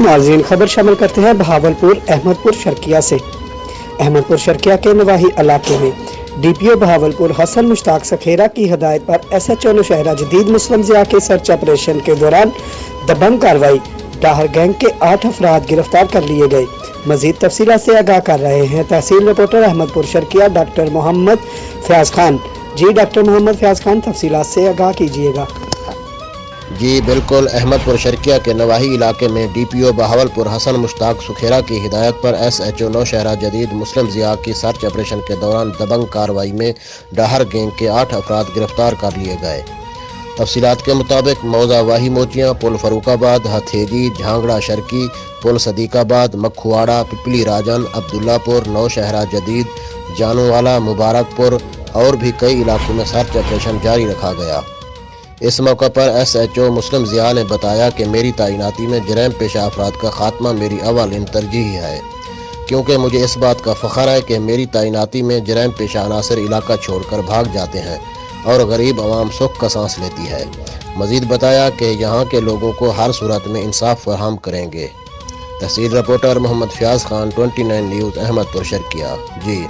नाज़रीन, खबर शामिल करते हैं बहावलपुर अहमदपुर शर्किया से। अहमदपुर शर्किया के नवाही इलाके में DPO बहावलपुर हसन मुश्ताक सखेरा की हदायत पर SHO नौशहरा जदीद मुस्लिम ज़िया के सर्च ऑपरेशन के दौरान दबंग कार्रवाई, डाहर गैंग के 8 अफराद गिरफ्तार कर लिए गए। मजीद तफसीलात से आगाह कर रहे हैं तहसील रिपोर्टर अहमदपुर शर्किया डॉक्टर मोहम्मद फयाज खान। जी डॉक्टर मोहम्मद फयाज खान, तफसीलात से आगाह कीजिएगा। जी बिल्कुल, अहमदपुर शर्किया के नवाही इलाके में DPO बहावलपुर हसन मुश्ताक सखेरा की हिदायत पर SHO नौशहरा जदीद मुस्लिम ज़िया की सर्च ऑपरेशन के दौरान दबंग कार्रवाई में डाहर गैंग के 8 अफराद गिरफ्तार कर लिए गए। तफसीलात के मुताबिक मौजा वाही मोचियाँ, पुल फरूखाबाद, हथेजी, झांगड़ा शर्की, पुल सदीकाबाद, मखुआड़ा, पिपली राजन, अब्दुल्लापुर, नौशहरा जदीद, जानूवाला, मुबारकपुर और भी कई इलाकों में सर्च ऑपरेशन जारी रखा गया। इस मौके पर SHO मुस्लिम ज़िया ने बताया कि मेरी तैनाती में जराइम पेशा अफराद का खात्मा मेरी अव्वल तरजीह है, क्योंकि मुझे इस बात का फ़ख्र है कि मेरी तैनाती में जराइम पेशा अनासर इलाका छोड़कर भाग जाते हैं और गरीब आवाम सुख का सांस लेती है। मज़ीद बताया कि यहाँ के लोगों को हर सूरत में इंसाफ फराहम करेंगे। तहसील रिपोर्टर मोहम्मद फयाज खान, 29 न्यूज़, अहमदपुर शर्किया। जी।